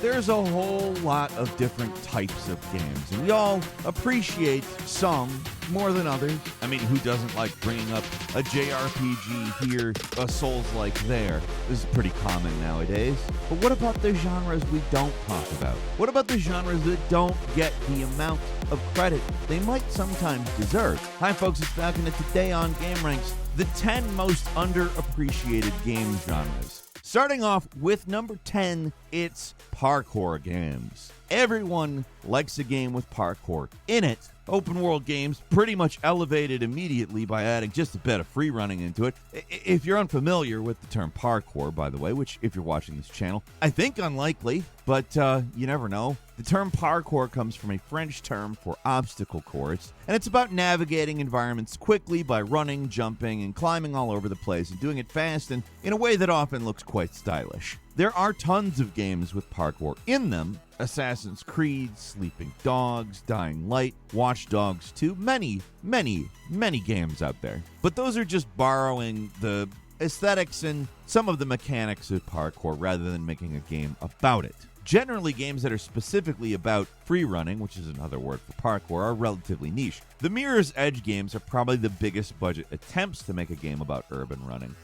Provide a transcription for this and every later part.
There's a whole lot of different types of games, and we all appreciate some more than others. I mean, who doesn't like bringing up a JRPG here, a Souls-like there? This is pretty common nowadays. But what about the genres we don't talk about? What about the genres that don't get the amount of credit they might sometimes deserve? Hi folks, it's Falcon, and today on gameranx, the 10 most underappreciated game genres. Starting off with number 10, it's parkour games. Everyone likes a game with parkour in it. Open world games pretty much elevated immediately by adding just a bit of free running into it. If you're unfamiliar with the term parkour, by the way, which if you're watching this channel, I think unlikely, but you never know. The term parkour comes from a French term for obstacle course, and it's about navigating environments quickly by running, jumping, and climbing all over the place, and doing it fast and in a way that often looks quite stylish. There are tons of games with parkour in them. Assassin's Creed, Sleeping Dogs, Dying Light, Watch Dogs 2, many games out there. But those are just borrowing the aesthetics and some of the mechanics of parkour rather than making a game about it. Generally, games that are specifically about free running, which is another word for parkour, are relatively niche. The Mirror's Edge games are probably the biggest budget attempts to make a game about urban running.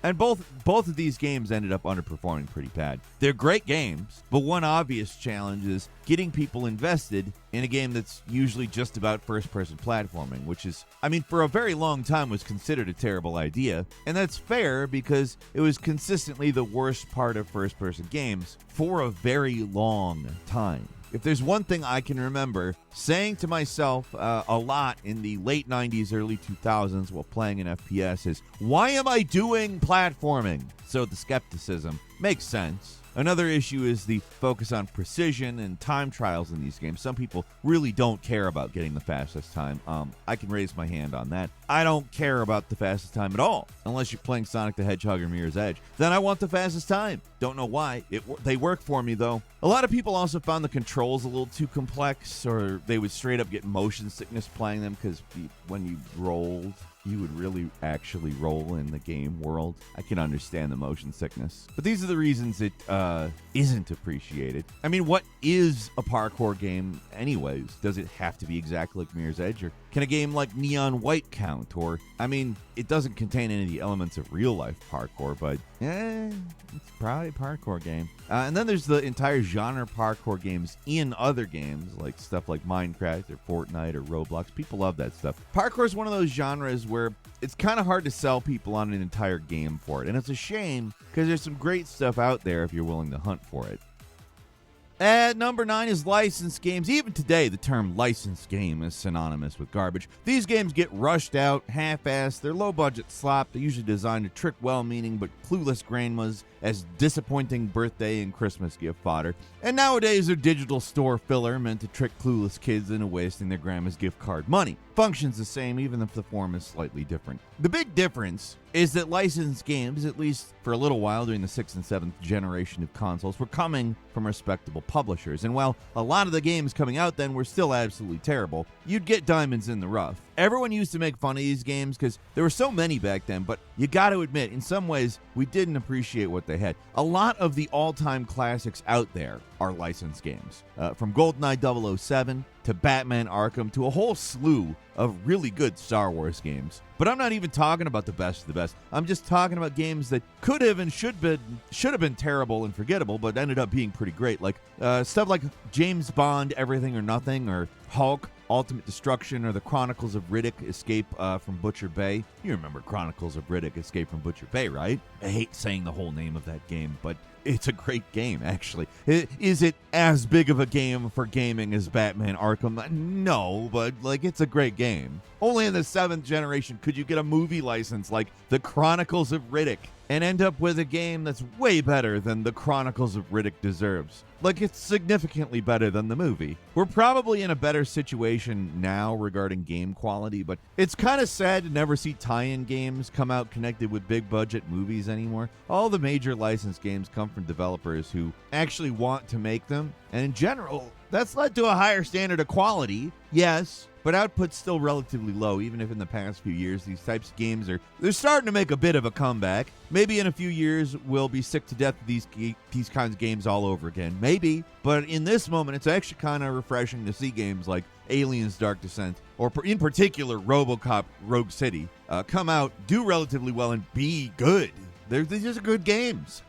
And both of these games ended up underperforming pretty bad. They're great games, but one obvious challenge is getting people invested in a game that's usually just about first-person platforming, which is, for a very long time was considered a terrible idea. And that's fair because it was consistently the worst part of first-person games for a very long time. If there's one thing I can remember saying to myself a lot in the late 90s, early 2000s while playing an FPS is, why am I doing platforming? So the skepticism makes sense. Another issue is the focus on precision and time trials in these games. Some people really don't care about getting the fastest time. I can raise my hand on that. I don't care about the fastest time at all, unless you're playing Sonic the Hedgehog or Mirror's Edge. Then I want the fastest time. Don't know why. They work for me, though. A lot of people also found the controls a little too complex, or they would straight up get motion sickness playing them because when you rolled, you would really actually roll in the game world. I can understand the motion sickness. But these are the reasons it isn't appreciated. What is a parkour game anyways? Does it have to be exactly like Mirror's Edge? Or can a game like Neon White count? Or, it doesn't contain any of the elements of real-life parkour, but it's probably a parkour game. And then there's the entire genre of parkour games in other games, like stuff like Minecraft or Fortnite or Roblox. People love that stuff. Parkour is one of those genres where it's kind of hard to sell people on an entire game for it. And it's a shame because there's some great stuff out there if you're willing to hunt for it. At number 9 is licensed games. Even today, the term licensed game is synonymous with garbage. These games get rushed out, half-assed, they're low-budget slop. They're usually designed to trick well-meaning but clueless grandmas as disappointing birthday and Christmas gift fodder. And nowadays, they're digital store filler meant to trick clueless kids into wasting their grandma's gift card money. Functions the same, even if the form is slightly different. The big difference is that licensed games, at least for a little while during the 6th and 7th generation of consoles, were coming from respectable publishers. And while a lot of the games coming out then were still absolutely terrible, you'd get diamonds in the rough. Everyone used to make fun of these games because there were so many back then, but you got to admit, in some ways, we didn't appreciate what they had. A lot of the all-time classics out there are licensed games. From GoldenEye 007 to Batman Arkham to a whole slew of really good Star Wars games. But I'm not even talking about the best of the best. I'm just talking about games that could have and should have been terrible and forgettable, but ended up being pretty great. Like stuff like James Bond, Everything or Nothing, or Hulk, Ultimate Destruction, or the Chronicles of Riddick, Escape from Butcher Bay. You remember Chronicles of Riddick, Escape from Butcher Bay, right? I hate saying the whole name of that game, but it's a great game, actually. Is it as big of a game for gaming as Batman Arkham? No, but, it's a great game. Only in the 7th generation could you get a movie license like The Chronicles of Riddick and end up with a game that's way better than The Chronicles of Riddick deserves. It's significantly better than the movie. We're probably in a better situation now regarding game quality, but it's kind of sad to never see tie-in games come out connected with big-budget movies anymore. All the major licensed games come from developers who actually want to make them, and in general, that's led to a higher standard of quality, yes, but output's still relatively low, even if in the past few years these types of games they're starting to make a bit of a comeback. Maybe in a few years we'll be sick to death of these kinds of games all over again. Maybe, but in this moment it's actually kind of refreshing to see games like Aliens Dark Descent, or in particular RoboCop Rogue City, come out, do relatively well, and be good. They're just good games.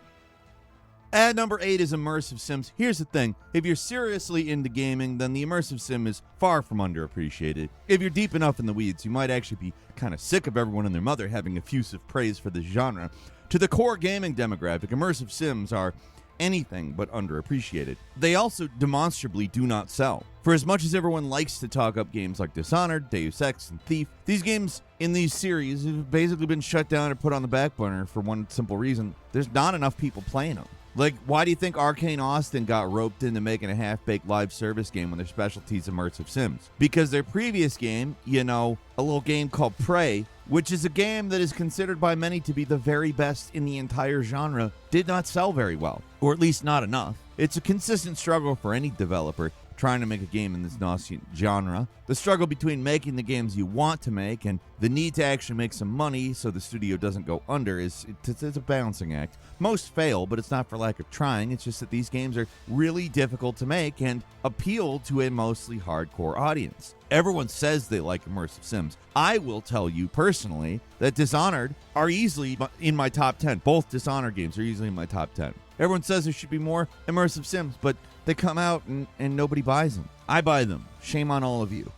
At number 8 is immersive sims. Here's the thing. If you're seriously into gaming, then the immersive sim is far from underappreciated. If you're deep enough in the weeds, you might actually be kind of sick of everyone and their mother having effusive praise for this genre. To the core gaming demographic, immersive sims are anything but underappreciated. They also demonstrably do not sell. For as much as everyone likes to talk up games like Dishonored, Deus Ex, and Thief, these games in these series have basically been shut down or put on the back burner for one simple reason. There's not enough people playing them. Like, why do you think Arcane Austin got roped into making a half-baked live service game when their specialty is immersive sims? Because their previous game, a little game called Prey, which is a game that is considered by many to be the very best in the entire genre, did not sell very well, or at least not enough. It's a consistent struggle for any developer trying to make a game in this nascent genre. The struggle between making the games you want to make and the need to actually make some money so the studio doesn't go under it's a balancing act. Most fail, but it's not for lack of trying. It's just that these games are really difficult to make and appeal to a mostly hardcore audience. Everyone says they like immersive sims. I will tell you personally that Dishonored are easily in my top 10. Both Dishonored games are easily in my top 10. Everyone says there should be more immersive sims, but they come out and nobody buys them. I buy them. Shame on all of you.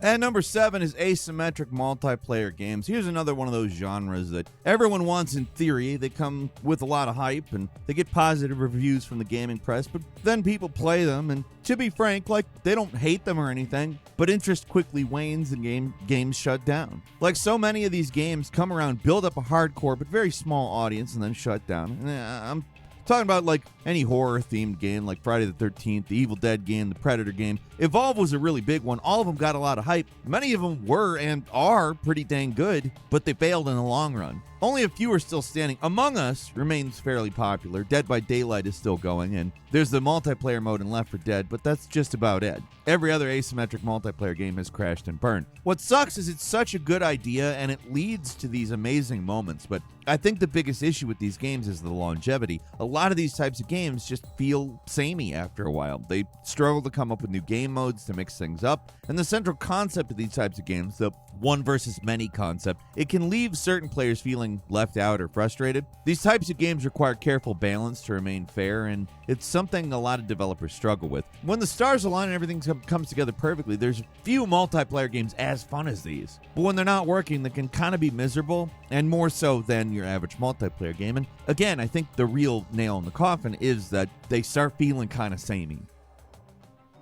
And number 7 is asymmetric multiplayer games. Here's another one of those genres that everyone wants in theory. They come with a lot of hype and they get positive reviews from the gaming press, but then people play them, and to be frank, they don't hate them or anything, but interest quickly wanes and games shut down. Like so many of these games come around, build up a hardcore but very small audience, and then shut down. And I'm talking about like any horror-themed game like Friday the 13th, the Evil Dead game, the Predator game. Evolve was a really big one. All of them got a lot of hype. Many of them were and are pretty dang good, but they failed in the long run. Only a few are still standing. Among Us remains fairly popular. Dead by Daylight is still going, and there's the multiplayer mode in Left 4 Dead, but that's just about it. Every other asymmetric multiplayer game has crashed and burned. What sucks is it's such a good idea, and it leads to these amazing moments, but I think the biggest issue with these games is the longevity. A lot of these types of games just feel samey after a while. They struggle to come up with new game modes to mix things up, and the central concept of these types of games, the one versus many concept, it can leave certain players feeling left out or frustrated. These types of games require careful balance to remain fair, and it's something a lot of developers struggle with. When the stars align and everything comes together perfectly, there's few multiplayer games as fun as these. But when they're not working, they can kind of be miserable, and more so than your average multiplayer game. And again, I think the real nail in the coffin is that they start feeling kind of samey.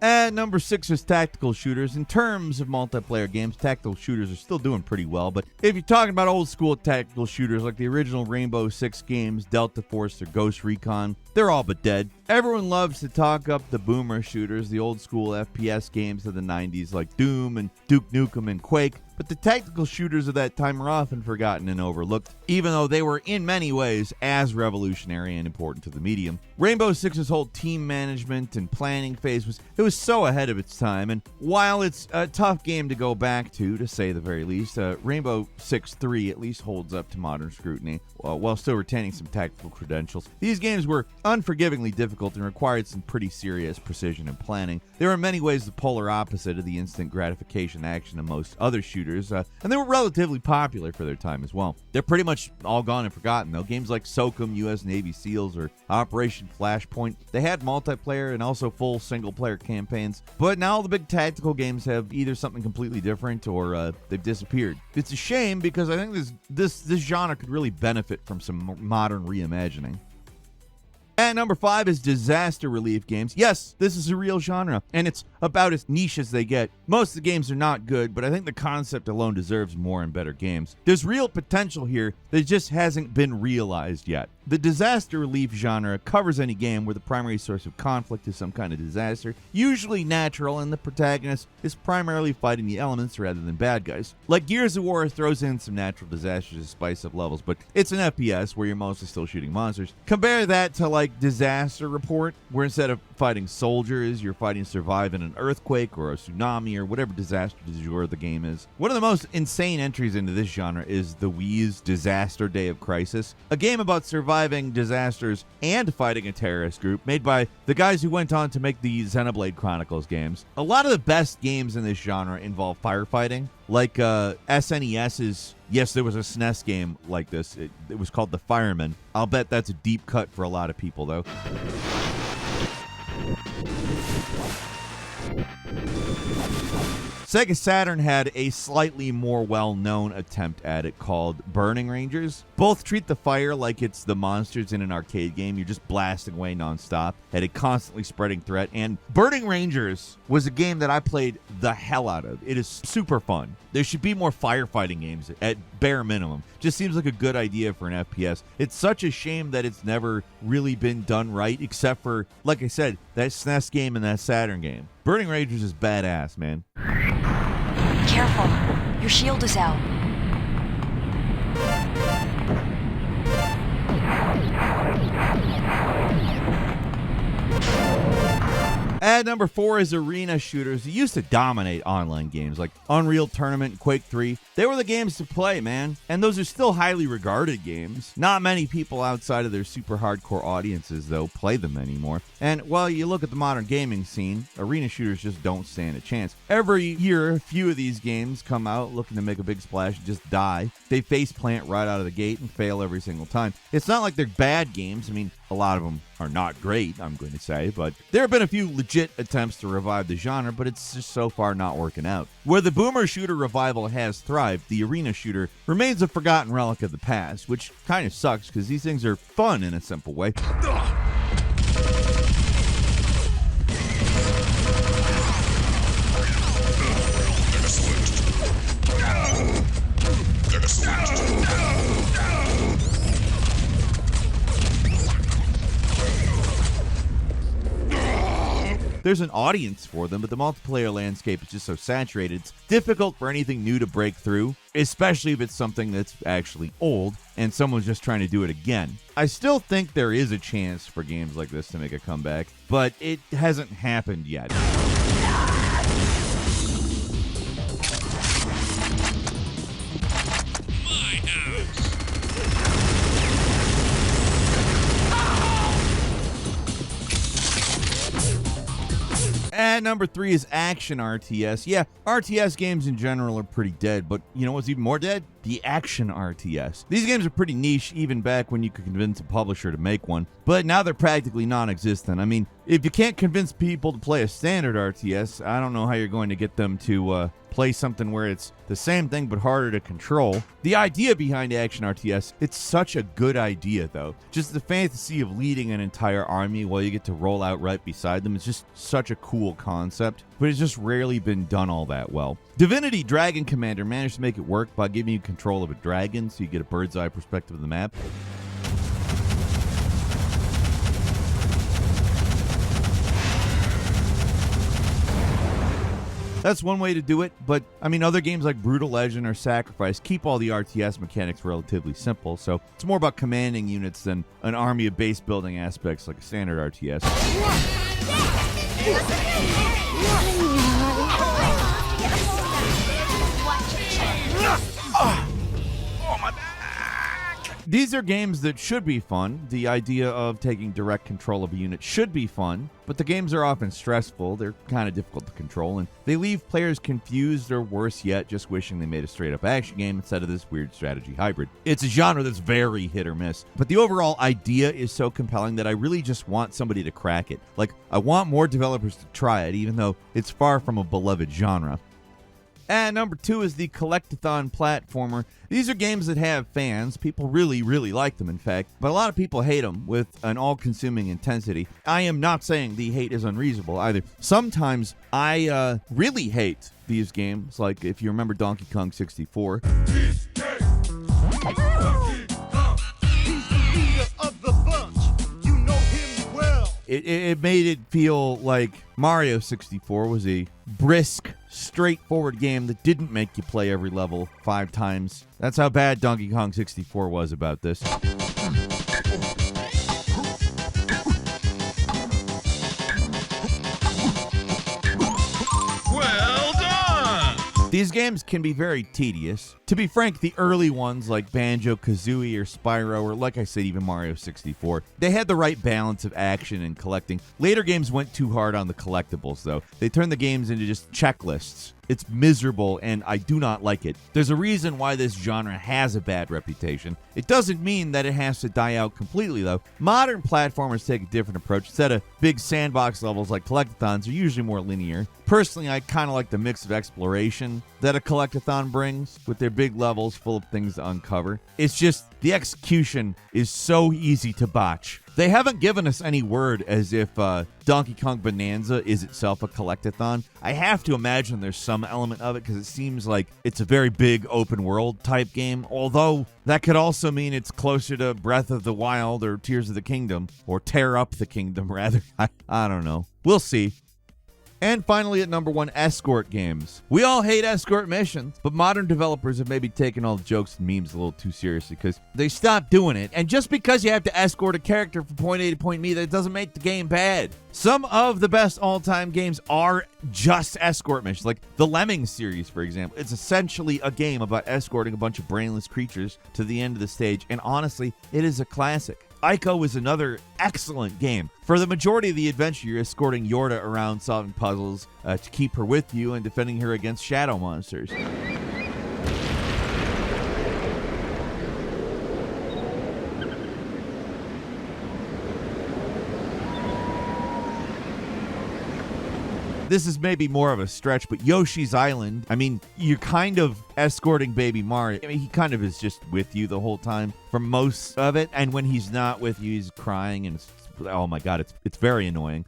And number 6 is tactical shooters. In terms of multiplayer games, tactical shooters are still doing pretty well, but if you're talking about old school tactical shooters like the original Rainbow Six games, Delta Force, or Ghost Recon, they're all but dead. Everyone loves to talk up the boomer shooters, the old school FPS games of the 90s like Doom and Duke Nukem and Quake, but the tactical shooters of that time are often forgotten and overlooked, even though they were in many ways as revolutionary and important to the medium. Rainbow Six's whole team management and planning phase was so ahead of its time, and while it's a tough game to go back to say the very least, Rainbow Six 3 at least holds up to modern scrutiny, while still retaining some tactical credentials. These games were unforgivingly difficult and required some pretty serious precision and planning. They were in many ways the polar opposite of the instant gratification action of most other shooters, and they were relatively popular for their time as well. They're pretty much all gone and forgotten, though. Games like SOCOM, U.S. Navy SEALs, or Operation Flashpoint, they had multiplayer and also full single-player campaigns, but now all the big tactical games have either something completely different or they've disappeared. It's a shame because I think this genre could really benefit from some modern reimagining. And number 5 is disaster relief games. Yes, this is a real genre, and it's about as niche as they get. Most of the games are not good, but I think the concept alone deserves more and better games. There's real potential here that just hasn't been realized yet. The disaster relief genre covers any game where the primary source of conflict is some kind of disaster, usually natural, and the protagonist is primarily fighting the elements rather than bad guys. Like Gears of War throws in some natural disasters to spice up levels, but it's an FPS where you're mostly still shooting monsters. Compare that to like Disaster Report, where instead of fighting soldiers, you're fighting to survive in an earthquake or a tsunami or whatever disaster du jour the game is. One of the most insane entries into this genre is the Wii's Disaster Day of Crisis, a game about surviving disasters and fighting a terrorist group made by the guys who went on to make the Xenoblade Chronicles games. A lot of the best games in this genre involve firefighting, like SNES's. Yes, there was a SNES game like this. It was called The Fireman. I'll bet that's a deep cut for a lot of people, though. Sega Saturn had a slightly more well-known attempt at it called Burning Rangers. Both treat the fire like it's the monsters in an arcade game. You're just blasting away nonstop at a constantly spreading threat. And Burning Rangers was a game that I played the hell out of. It is super fun. There should be more firefighting games at bare minimum. Just seems like a good idea for an FPS. It's such a shame that it's never really been done right, except for, like I said, that SNES game and that Saturn game. Burning Rangers is badass, man. Careful, your shield is out. At number 4 is arena shooters. They used to dominate online games like Unreal Tournament and Quake 3. They were the games to play, man. And those are still highly regarded games. Not many people outside of their super hardcore audiences, though, play them anymore. And while you look at the modern gaming scene, arena shooters just don't stand a chance. Every year, a few of these games come out looking to make a big splash and just die. They face plant right out of the gate and fail every single time. It's not like they're bad games. I mean, a lot of them are not great, I'm going to say, but there have been a few legit attempts to revive the genre, but it's just so far not working out. Where the boomer shooter revival has thrived, the arena shooter remains a forgotten relic of the past, which kind of sucks because these things are fun in a simple way. There's an audience for them, but the multiplayer landscape is just so saturated, it's difficult for anything new to break through, especially if it's something that's actually old and someone's just trying to do it again. I still think there is a chance for games like this to make a comeback, but it hasn't happened yet. At number 3 is action RTS. Yeah, RTS games in general are pretty dead, but you know what's even more dead? The action RTS. These games are pretty niche even back when you could convince a publisher to make one, but now they're practically non-existent. I mean, if you can't convince people to play a standard RTS, I don't know how you're going to get them to play something where it's the same thing but harder to control. The idea behind action RTS, it's such a good idea though. Just the fantasy of leading an entire army while you get to roll out right beside them, it's just such a cool concept, but it's just rarely been done all that well. Divinity Dragon Commander managed to make it work by giving you control of a dragon so you get a bird's eye perspective of the map. That's one way to do it, but I mean, other games like Brutal Legend or Sacrifice keep all the RTS mechanics relatively simple, so it's more about commanding units than an army of base building aspects like a standard RTS. Oh, my back! These are games that should be fun. The idea of taking direct control of a unit should be fun, but the games are often stressful, they're kind of difficult to control, and they leave players confused or worse yet, just wishing they made a straight-up action game instead of this weird strategy hybrid. It's a genre that's very hit or miss, but the overall idea is so compelling that I really just want somebody to crack it. Like, I want more developers to try it, even though it's far from a beloved genre. And number 2 is the Collectathon platformer. These are games that have fans. People really, really like them, in fact. But a lot of people hate them with an all-consuming intensity. I am not saying the hate is unreasonable either. Sometimes I really hate these games. Like, if you remember Donkey Kong 64. It made it feel like Mario 64 was a brisk, straightforward game that didn't make you play every level 5 times. That's how bad Donkey Kong 64 was about this. These games can be very tedious. To be frank, the early ones like Banjo-Kazooie or Spyro, or like I said, even Mario 64, they had the right balance of action and collecting. Later games went too hard on the collectibles, though. They turned the games into just checklists. It's miserable, and I do not like it. There's a reason why this genre has a bad reputation. It doesn't mean that it has to die out completely, though. Modern platformers take a different approach. Instead of big sandbox levels like collectathons are usually more linear. Personally, I kind of like the mix of exploration that a collectathon brings, with their big levels full of things to uncover. It's just the execution is so easy to botch. They haven't given us any word as if Donkey Kong Bonanza is itself a collectathon. I have to imagine there's some element of it because it seems like it's a very big open world type game, although that could also mean it's closer to Breath of the Wild or Tears of the Kingdom, or Tear Up the Kingdom, rather. I don't know. We'll see. And finally, at number 1, escort games. We all hate escort missions, but modern developers have maybe taken all the jokes and memes a little too seriously because they stopped doing it. And just because you have to escort a character from point A to point B, that doesn't make the game bad. Some of the best all-time games are just escort missions, like the Lemmings series, for example. It's essentially a game about escorting a bunch of brainless creatures to the end of the stage, and honestly, it is a classic. Ico is another excellent game. For the majority of the adventure, you're escorting Yorda around solving puzzles to keep her with you and defending her against shadow monsters. This is maybe more of a stretch, but Yoshi's Island, I mean, you're kind of escorting Baby Mario. I mean, he kind of is just with you the whole time for most of it, and when he's not with you, he's crying, and oh my god, it's very annoying.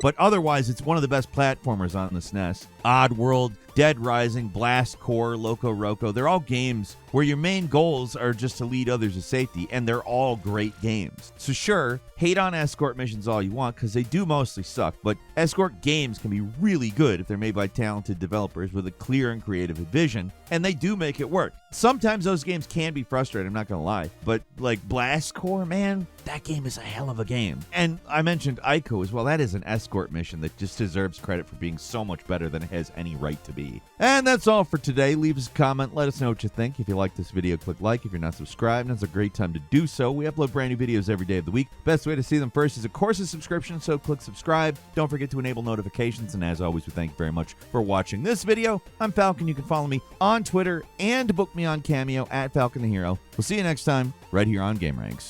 But otherwise, it's one of the best platformers on the SNES. Oddworld, Dead Rising, Blast Corps, Loco Roco, they're all games where your main goals are just to lead others to safety, and they're all great games. So sure, hate on escort missions all you want, because they do mostly suck, but escort games can be really good if they're made by talented developers with a clear and creative vision, and they do make it work. Sometimes those games can be frustrating, I'm not gonna lie, but like Blast Corps, man, that game is a hell of a game. And I mentioned Ico as well. That is an escort mission that just deserves credit for being so much better than it has any right to be. And that's all for today. Leave us a comment. Let us know what you think. If you like this video, click like. If you're not subscribed, now's a great time to do so. We upload brand new videos every day of the week. Best way to see them first is, of course, a subscription, so click subscribe. Don't forget to enable notifications. And as always, we thank you very much for watching this video. I'm Falcon. You can follow me on Twitter and book me on Cameo at Falcon the Hero. We'll see you next time right here on gameranx.